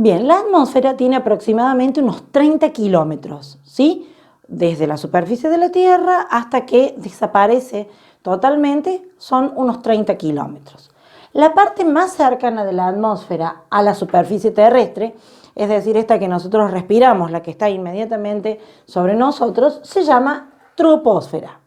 Bien, la atmósfera tiene aproximadamente unos 30 kilómetros, ¿sí? Desde la superficie de la Tierra hasta que desaparece totalmente son unos 30 kilómetros. La parte más cercana de la atmósfera a la superficie terrestre, es decir, esta que nosotros respiramos, la que está inmediatamente sobre nosotros, se llama troposfera.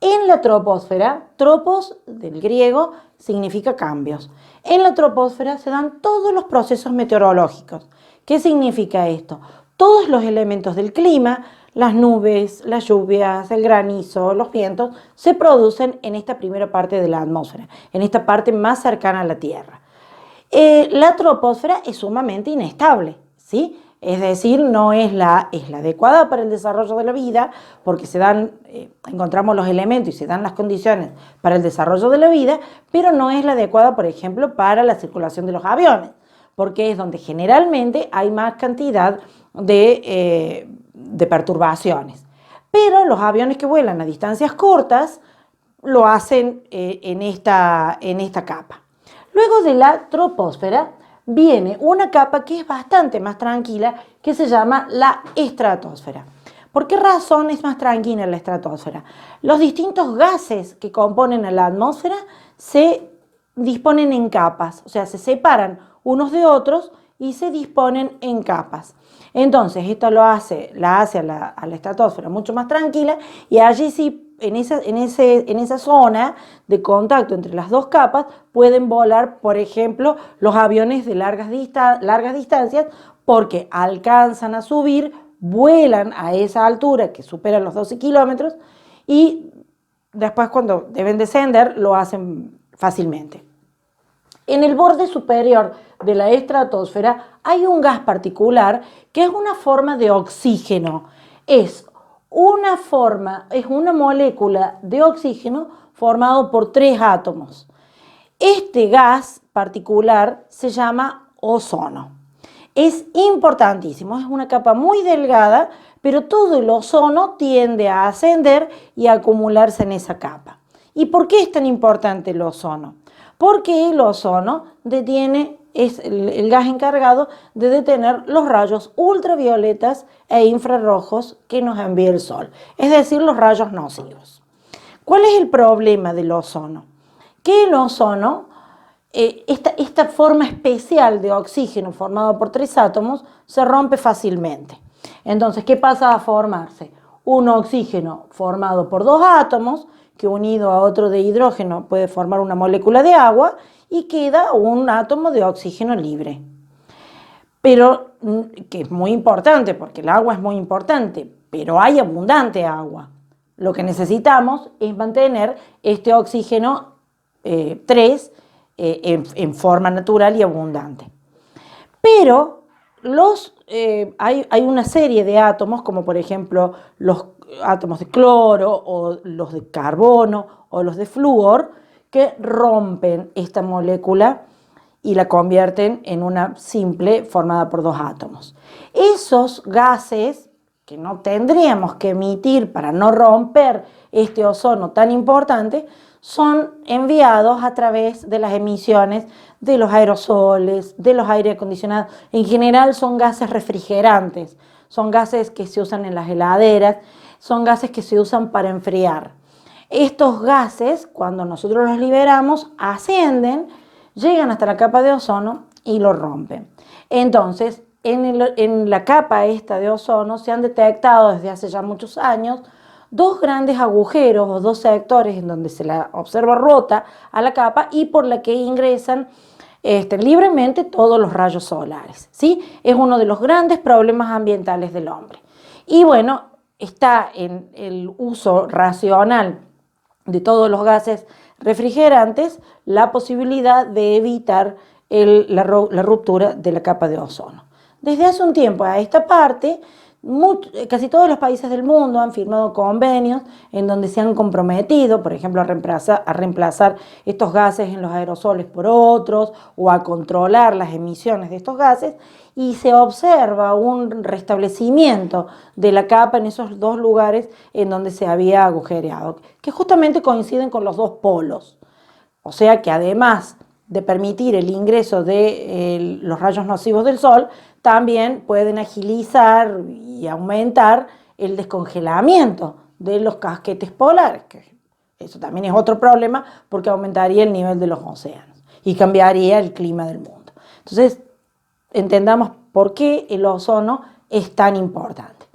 En la troposfera, tropos del griego significa cambios. En la troposfera se dan todos los procesos meteorológicos. ¿Qué significa esto? Todos los elementos del clima, las nubes, las lluvias, el granizo, los vientos, se producen en esta primera parte de la atmósfera, en esta parte más cercana a la Tierra. La troposfera es sumamente inestable, ¿sí? Es decir, no es la adecuada para el desarrollo de la vida, porque encontramos los elementos y se dan las condiciones para el desarrollo de la vida, pero no es la adecuada, por ejemplo, para la circulación de los aviones, porque es donde generalmente hay más cantidad de perturbaciones. Pero los aviones que vuelan a distancias cortas lo hacen en esta capa. Luego de la troposfera viene una capa que es bastante más tranquila, que se llama la estratosfera. ¿Por qué razón es más tranquila la estratosfera? Los distintos gases que componen a la atmósfera se disponen en capas, o sea, se separan unos de otros y se disponen en capas. Entonces, esto la hace a la estratosfera mucho más tranquila, y allí sí, en esa zona de contacto entre las dos capas pueden volar, por ejemplo, los aviones de largas distancias, porque alcanzan a subir, vuelan a esa altura que supera los 12 kilómetros y después, cuando deben descender, lo hacen fácilmente. En el borde superior de la estratosfera hay un gas particular que es una forma de oxígeno. Es una molécula de oxígeno formado por 3 átomos. Este gas particular se llama ozono. Es importantísimo, es una capa muy delgada, pero todo el ozono tiende a ascender y a acumularse en esa capa. ¿Y por qué es tan importante el ozono? Porque el ozono es el gas encargado de detener los rayos ultravioletas e infrarrojos que nos envía el sol, es decir, los rayos nocivos. ¿Cuál es el problema del ozono? Que el ozono, esta forma especial de oxígeno formado por 3 átomos, se rompe fácilmente. Entonces, ¿qué pasa a formarse? Un oxígeno formado por 2 átomos, que unido a otro de hidrógeno puede formar una molécula de agua, y queda un átomo de oxígeno libre. Pero, que es muy importante, porque el agua es muy importante, pero hay abundante agua. Lo que necesitamos es mantener este oxígeno 3 en forma natural y abundante. Pero hay una serie de átomos, como por ejemplo los átomos de cloro o los de carbono o los de flúor, que rompen esta molécula y la convierten en una simple formada por 2 átomos. Esos gases que no tendríamos que emitir para no romper este ozono tan importante son enviados a través de las emisiones de los aerosoles, de los aire acondicionados. En general son gases refrigerantes, son gases que se usan en las heladeras, son gases que se usan para enfriar. Estos gases, cuando nosotros los liberamos, ascienden, llegan hasta la capa de ozono y lo rompen. Entonces, en la capa esta de ozono se han detectado desde hace ya muchos años 2 grandes agujeros o 2 sectores en donde se la observa rota a la capa y por la que ingresan libremente todos los rayos solares, ¿sí? Es uno de los grandes problemas ambientales del hombre. Y bueno, está en el uso racional de todos los gases refrigerantes la posibilidad de evitar la ruptura de la capa de ozono. Desde hace un tiempo a esta parte, casi todos los países del mundo han firmado convenios en donde se han comprometido, por ejemplo, a reemplazar estos gases en los aerosoles por otros, o a controlar las emisiones de estos gases, y se observa un restablecimiento de la capa en esos 2 lugares en donde se había agujereado, que justamente coinciden con los 2 polos. O sea que además de permitir el ingreso de los rayos nocivos del sol, también pueden agilizar y aumentar el descongelamiento de los casquetes polares, que eso también es otro problema porque aumentaría el nivel de los océanos y cambiaría el clima del mundo. Entonces, entendamos por qué el ozono es tan importante.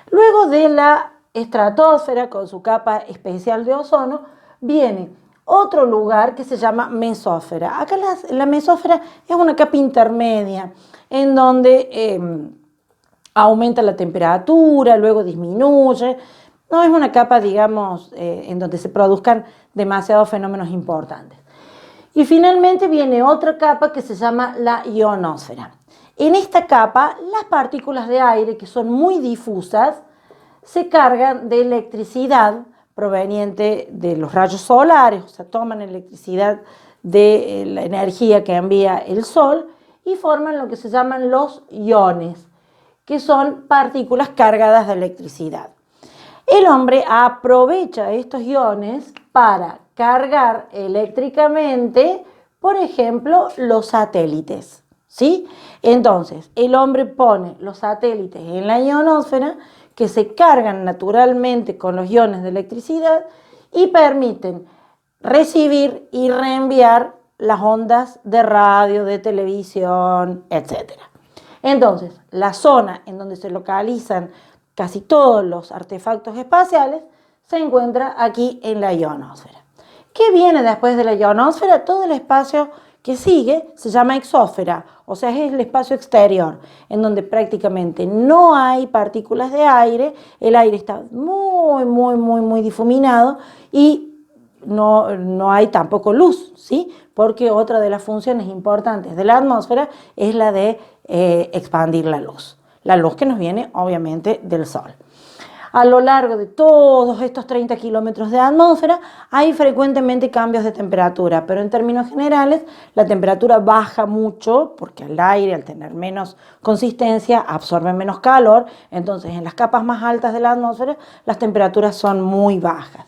Luego de la estratosfera, con su capa especial de ozono, viene otro lugar que se llama mesósfera. Acá la mesósfera es una capa intermedia en donde aumenta la temperatura, luego disminuye. No es una capa, digamos, en donde se produzcan demasiados fenómenos importantes. Y finalmente viene otra capa que se llama la ionosfera. En esta capa, las partículas de aire, que son muy difusas, se cargan de electricidad proveniente de los rayos solares, o sea, toman electricidad de la energía que envía el sol y forman lo que se llaman los iones, que son partículas cargadas de electricidad. El hombre aprovecha estos iones para cargar eléctricamente, por ejemplo, los satélites, ¿sí? Entonces, el hombre pone los satélites en la ionosfera, que se cargan naturalmente con los iones de electricidad y permiten recibir y reenviar las ondas de radio, de televisión, etc. Entonces, la zona en donde se localizan casi todos los artefactos espaciales se encuentra aquí en la ionosfera. ¿Qué viene después de la ionosfera? Todo el espacio que sigue se llama exósfera, o sea, es el espacio exterior, en donde prácticamente no hay partículas de aire, el aire está muy difuminado y no hay tampoco luz, ¿sí? Porque otra de las funciones importantes de la atmósfera es la de expandir la luz que nos viene obviamente del sol. A lo largo de todos estos 30 kilómetros de atmósfera hay frecuentemente cambios de temperatura, pero en términos generales la temperatura baja mucho porque el aire, al tener menos consistencia, absorbe menos calor. Entonces, en las capas más altas de la atmósfera las temperaturas son muy bajas.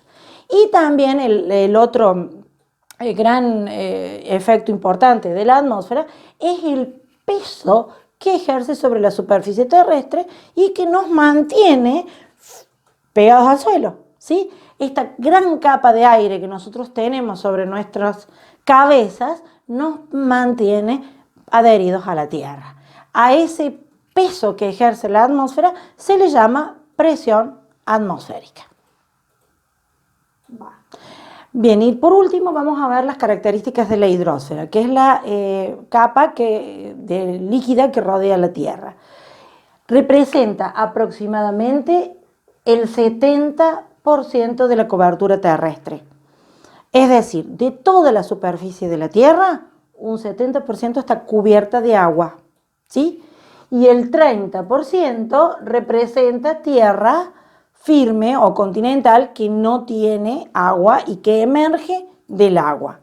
Y también el otro gran efecto importante de la atmósfera es el peso que ejerce sobre la superficie terrestre y que nos mantiene pegados al suelo, ¿sí? Esta gran capa de aire que nosotros tenemos sobre nuestras cabezas nos mantiene adheridos a la Tierra. A ese peso que ejerce la atmósfera se le llama presión atmosférica. Bien, y por último vamos a ver las características de la hidrosfera, que es la capa líquida que rodea la Tierra. Representa aproximadamente el 70% de la cobertura terrestre. Es decir, de toda la superficie de la Tierra, un 70% está cubierta de agua, ¿sí? Y el 30% representa tierra firme o continental que no tiene agua y que emerge del agua.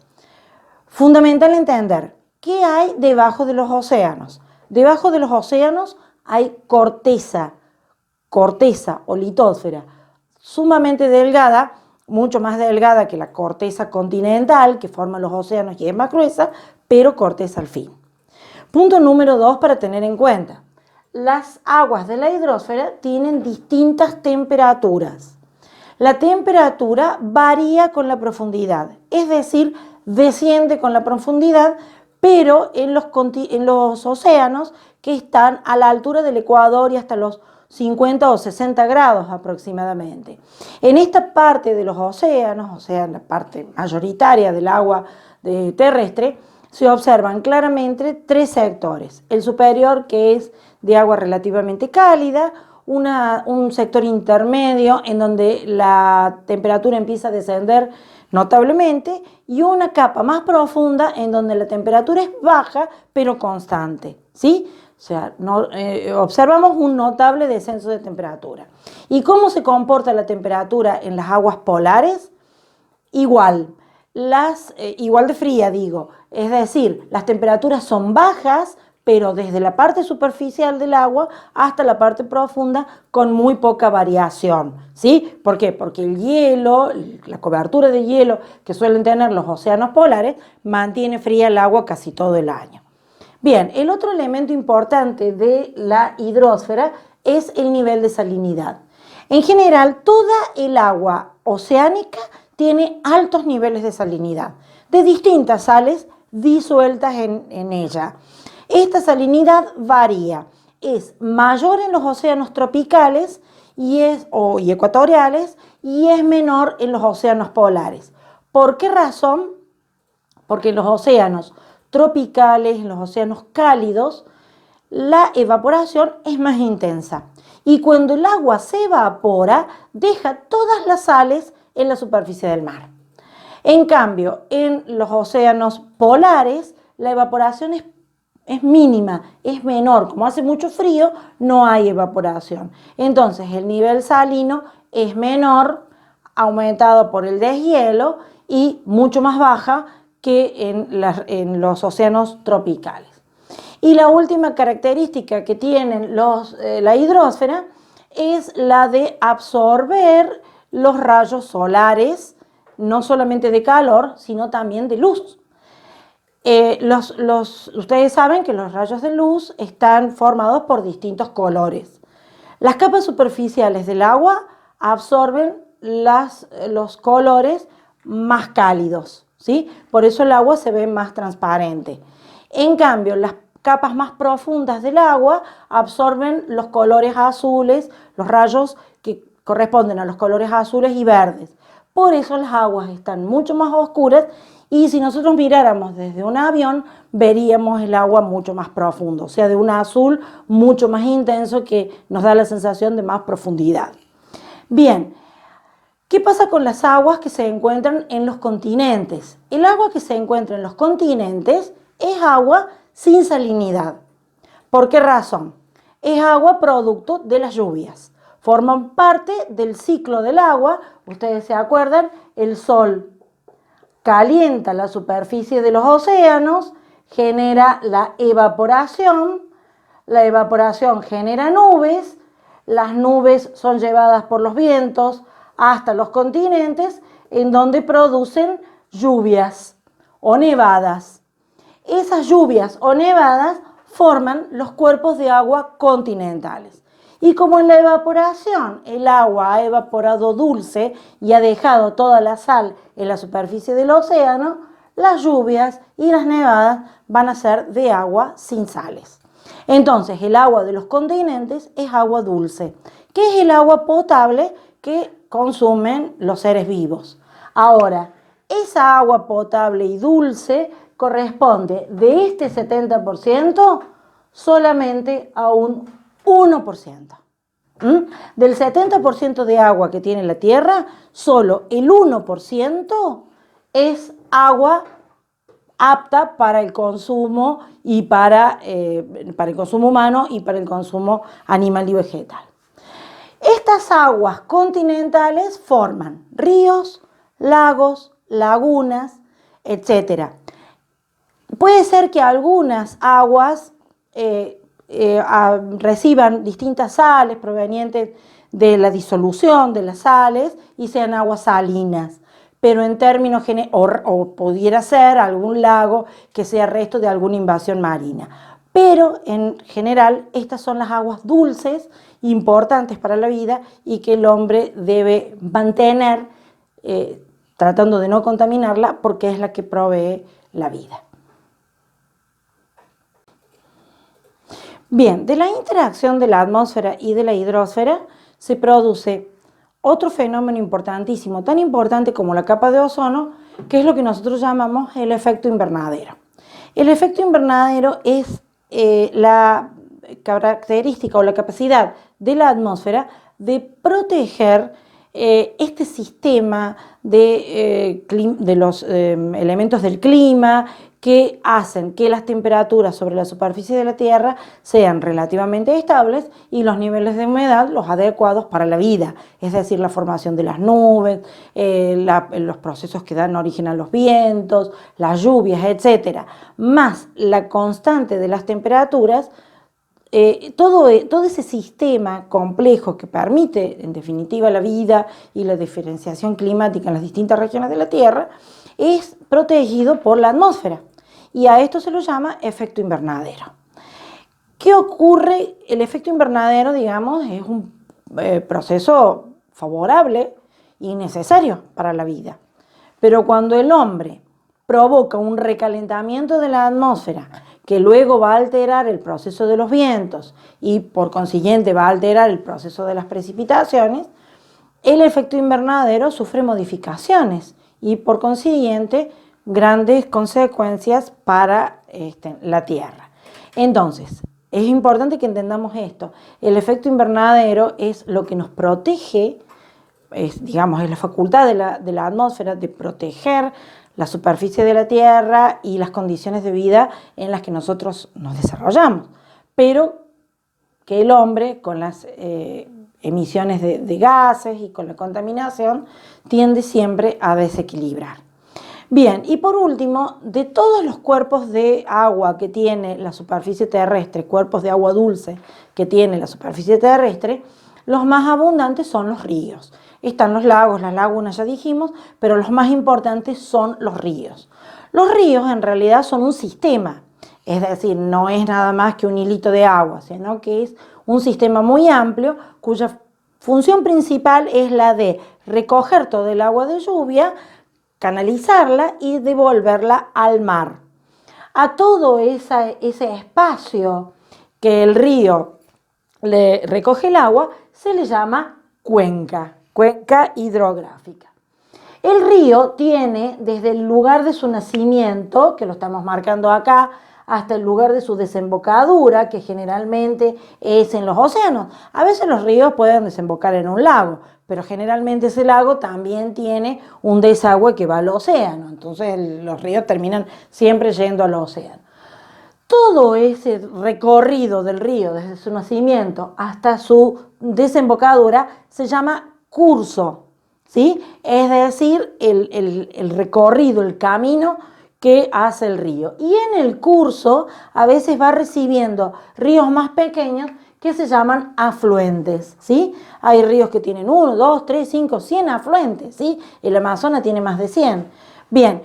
Fundamental entender qué hay debajo de los océanos. Debajo de los océanos hay corteza o litosfera, sumamente delgada, mucho más delgada que la corteza continental que forma los océanos y es más gruesa, pero corteza al fin. Punto número 2 para tener en cuenta. Las aguas de la hidrosfera tienen distintas temperaturas. La temperatura varía con la profundidad, es decir, desciende con la profundidad, pero en los océanos que están a la altura del ecuador y hasta los 50 o 60 grados aproximadamente. En esta parte de los océanos, o sea, en la parte mayoritaria del agua terrestre, se observan claramente tres sectores. El superior, que es de agua relativamente cálida, un sector intermedio en donde la temperatura empieza a descender notablemente y una capa más profunda en donde la temperatura es baja pero constante, ¿sí? O sea, observamos un notable descenso de temperatura. ¿Y cómo se comporta la temperatura en las aguas polares? Igual de fría, digo. Es decir, las temperaturas son bajas, pero desde la parte superficial del agua hasta la parte profunda con muy poca variación, ¿sí? ¿Por qué? Porque el hielo, la cobertura de hielo que suelen tener los océanos polares, mantiene fría el agua casi todo el año. Bien, el otro elemento importante de la hidrosfera es el nivel de salinidad. En general, toda el agua oceánica tiene altos niveles de salinidad, de distintas sales disueltas en ella. Esta salinidad varía, es mayor en los océanos tropicales y ecuatoriales y es menor en los océanos polares. ¿Por qué razón? Porque en los océanos tropicales, en los océanos cálidos, la evaporación es más intensa. Y cuando el agua se evapora, deja todas las sales en la superficie del mar. En cambio, en los océanos polares, la evaporación es mínima, es menor. Como hace mucho frío, no hay evaporación. Entonces, el nivel salino es menor, aumentado por el deshielo y mucho más baja que en los océanos tropicales. Y la última característica que tienen la hidrosfera es la de absorber los rayos solares, no solamente de calor, sino también de luz. Ustedes saben que los rayos de luz están formados por distintos colores. Las capas superficiales del agua absorben los colores más cálidos, ¿sí? Por eso el agua se ve más transparente. En cambio, las capas más profundas del agua absorben los colores azules, los rayos que corresponden a los colores azules y verdes. Por eso las aguas están mucho más oscuras y si nosotros miráramos desde un avión, veríamos el agua mucho más profundo, o sea, de un azul mucho más intenso que nos da la sensación de más profundidad. Bien, ¿qué pasa con las aguas que se encuentran en los continentes? El agua que se encuentra en los continentes es agua sin salinidad. ¿Por qué razón? Es agua producto de las lluvias. Forman parte del ciclo del agua. Ustedes se acuerdan, el sol calienta la superficie de los océanos, genera la evaporación genera nubes, las nubes son llevadas por los vientos hasta los continentes, en donde producen lluvias o nevadas. Esas lluvias o nevadas forman los cuerpos de agua continentales. Y como en la evaporación el agua ha evaporado dulce y ha dejado toda la sal en la superficie del océano, las lluvias y las nevadas van a ser de agua sin sales. Entonces, el agua de los continentes es agua dulce, que es el agua potable que consumen los seres vivos. Ahora, esa agua potable y dulce corresponde de este 70% solamente a un 1%. Del 70% de agua que tiene la Tierra, solo el 1% es agua apta para el consumo y para el consumo humano y para el consumo animal y vegetal. Estas aguas continentales forman ríos, lagos, lagunas, etc. Puede ser que algunas aguas reciban distintas sales provenientes de la disolución de las sales y sean aguas salinas, pero en términos o pudiera ser algún lago que sea resto de alguna invasión marina. Pero en general estas son las aguas dulces importantes para la vida y que el hombre debe mantener tratando de no contaminarla porque es la que provee la vida. Bien, de la interacción de la atmósfera y de la hidrosfera se produce otro fenómeno importantísimo, tan importante como la capa de ozono, que es lo que nosotros llamamos el efecto invernadero. El efecto invernadero es la característica o la capacidad de la atmósfera de proteger este sistema de los elementos del clima que hacen que las temperaturas sobre la superficie de la Tierra sean relativamente estables y los niveles de humedad los adecuados para la vida, es decir, la formación de las nubes, los procesos que dan origen a los vientos, las lluvias, etc. Más la constante de las temperaturas, todo ese sistema complejo que permite, en definitiva, la vida y la diferenciación climática en las distintas regiones de la Tierra, es protegido por la atmósfera. Y a esto se lo llama efecto invernadero. ¿Qué ocurre? El efecto invernadero, digamos, es un proceso favorable y necesario para la vida. Pero cuando el hombre provoca un recalentamiento de la atmósfera que luego va a alterar el proceso de los vientos y por consiguiente va a alterar el proceso de las precipitaciones, el efecto invernadero sufre modificaciones y por consiguiente grandes consecuencias para la Tierra. Entonces, es importante que entendamos esto. El efecto invernadero es lo que nos protege, digamos, es la facultad de la atmósfera de proteger la superficie de la Tierra y las condiciones de vida en las que nosotros nos desarrollamos. Pero que el hombre, con las emisiones de gases y con la contaminación, tiende siempre a desequilibrar. Bien, y por último, de todos los cuerpos de agua que tiene la superficie terrestre, cuerpos de agua dulce que tiene la superficie terrestre, los más abundantes son los ríos. Están los lagos, las lagunas, ya dijimos, pero los más importantes son los ríos. Los ríos en realidad son un sistema, es decir, no es nada más que un hilito de agua, sino que es un sistema muy amplio cuya función principal es la de recoger todo el agua de lluvia, canalizarla y devolverla al mar. A todo ese espacio que el río le recoge el agua se le llama cuenca hidrográfica. El río tiene desde el lugar de su nacimiento, que lo estamos marcando acá, hasta el lugar de su desembocadura, que generalmente es en los océanos. A veces los ríos pueden desembocar en un lago, pero generalmente ese lago también tiene un desagüe que va al océano. Entonces los ríos terminan siempre yendo al océano. Todo ese recorrido del río desde su nacimiento hasta su desembocadura se llama curso, ¿sí? Es decir, el recorrido, el camino que hace el río. Y en el curso a veces va recibiendo ríos más pequeños que se llaman afluentes, ¿sí? Hay ríos que tienen 1, 2, 3, 5, 100 afluentes, ¿sí? El Amazonas tiene más de 100. Bien,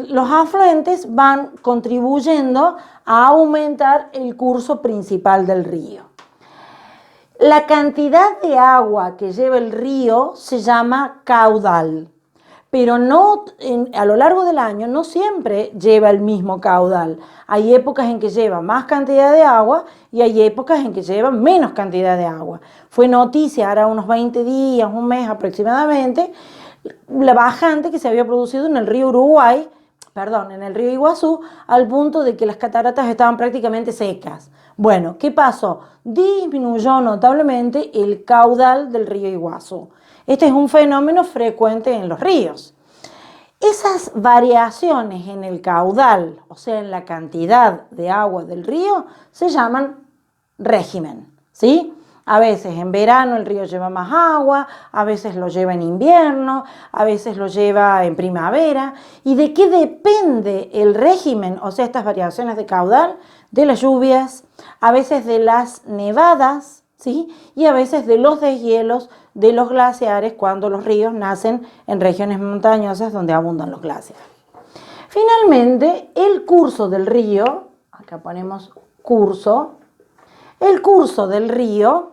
los afluentes van contribuyendo a aumentar el curso principal del río. La cantidad de agua que lleva el río se llama caudal, pero no, a lo largo del año no siempre lleva el mismo caudal. Hay épocas en que lleva más cantidad de agua y hay épocas en que lleva menos cantidad de agua. Fue noticia ahora unos 20 días, un mes aproximadamente, la bajante que se había producido en el río en el río Iguazú, al punto de que las cataratas estaban prácticamente secas. Bueno, ¿qué pasó? Disminuyó notablemente el caudal del río Iguazú. Este es un fenómeno frecuente en los ríos. Esas variaciones en el caudal, o sea, en la cantidad de agua del río, se llaman régimen, ¿sí? A veces en verano el río lleva más agua, a veces lo lleva en invierno, a veces lo lleva en primavera. ¿Y de qué depende el régimen? O sea, estas variaciones de caudal, de las lluvias, a veces de las nevadas, ¿sí? Y a veces de los deshielos de los glaciares cuando los ríos nacen en regiones montañosas donde abundan los glaciares. Finalmente, el curso del río, acá ponemos curso, el curso del río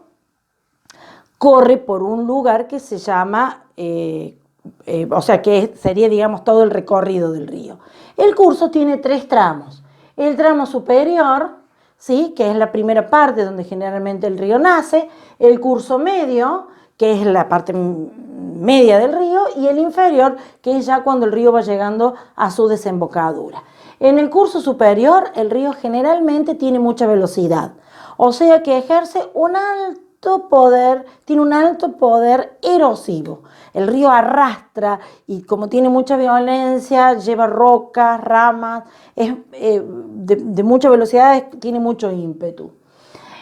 corre por un lugar que se llama, o sea, que sería, digamos, todo el recorrido del río. El curso tiene 3 tramos. El tramo superior, ¿sí?, que es la primera parte donde generalmente el río nace, el curso medio, que es la parte media del río, y el inferior, que es ya cuando el río va llegando a su desembocadura. En el curso superior, el río generalmente tiene mucha velocidad, o sea que ejerce un tiene un alto poder erosivo. El río arrastra y como tiene mucha violencia, lleva rocas, ramas, es de mucha velocidad, tiene mucho ímpetu.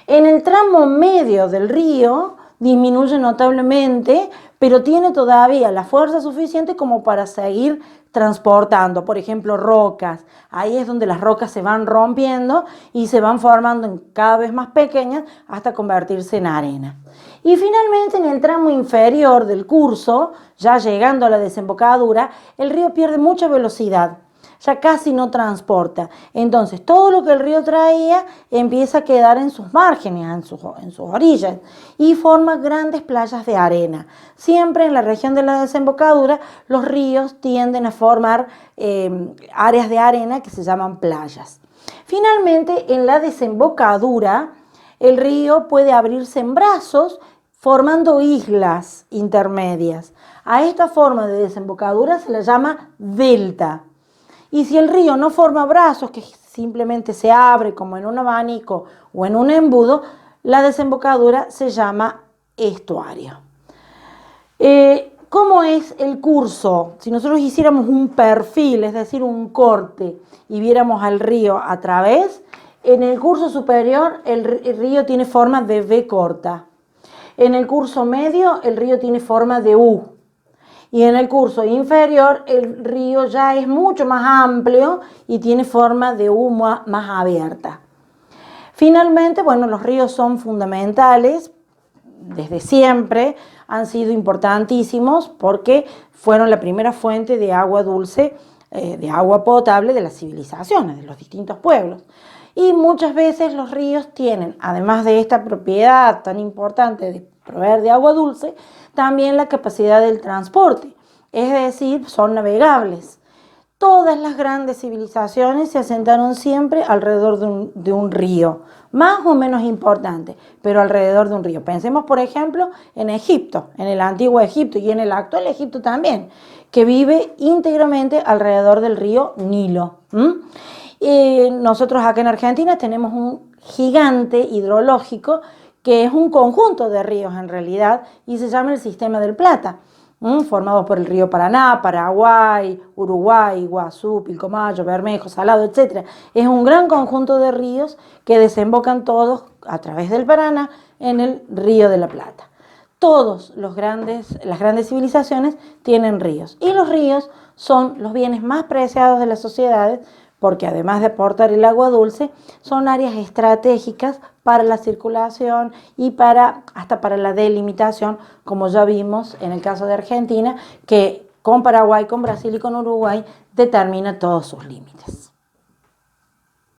En el tramo medio del río disminuye notablemente, pero tiene todavía la fuerza suficiente como para seguir transportando, por ejemplo, rocas. Ahí es donde las rocas se van rompiendo y se van formando en cada vez más pequeñas hasta convertirse en arena. Y finalmente, en el tramo inferior del curso, ya llegando a la desembocadura, el río pierde mucha velocidad. Ya casi no transporta. Entonces, todo lo que el río traía empieza a quedar en sus márgenes, en sus orillas, y forma grandes playas de arena. Siempre en la región de la desembocadura, los ríos tienden a formar áreas de arena que se llaman playas. Finalmente, en la desembocadura, el río puede abrirse en brazos, formando islas intermedias. A esta forma de desembocadura se la llama delta. Y si el río no forma brazos, que simplemente se abre como en un abanico o en un embudo, la desembocadura se llama estuario. ¿Cómo es el curso? Si nosotros hiciéramos un perfil, es decir, un corte, y viéramos al río a través, en el curso superior el río tiene forma de V corta. En el curso medio el río tiene forma de U. Y en el curso inferior el río ya es mucho más amplio y tiene forma de U más abierta. Finalmente, bueno, los ríos son fundamentales, desde siempre han sido importantísimos porque fueron la primera fuente de agua dulce, de agua potable de las civilizaciones, de los distintos pueblos. Y muchas veces los ríos tienen, además de esta propiedad tan importante de proveer de agua dulce, también la capacidad del transporte, es decir, son navegables. Todas las grandes civilizaciones se asentaron siempre alrededor de un río, más o menos importante, pero alrededor de un río. Pensemos, por ejemplo, en Egipto, en el antiguo Egipto y en el actual Egipto también, que vive íntegramente alrededor del río Nilo. Nosotros acá en Argentina tenemos un gigante hidrológico que es un conjunto de ríos en realidad y se llama el Sistema del Plata, formados por el río Paraná, Paraguay, Uruguay, Iguazú, Pilcomayo, Bermejo, Salado, etc. Es un gran conjunto de ríos que desembocan todos a través del Paraná en el Río de la Plata. Todas las grandes civilizaciones tienen ríos y los ríos son los bienes más preciados de las sociedades porque además de aportar el agua dulce, son áreas estratégicas para la circulación y hasta para la delimitación, como ya vimos en el caso de Argentina, que con Paraguay, con Brasil y con Uruguay determina todos sus límites.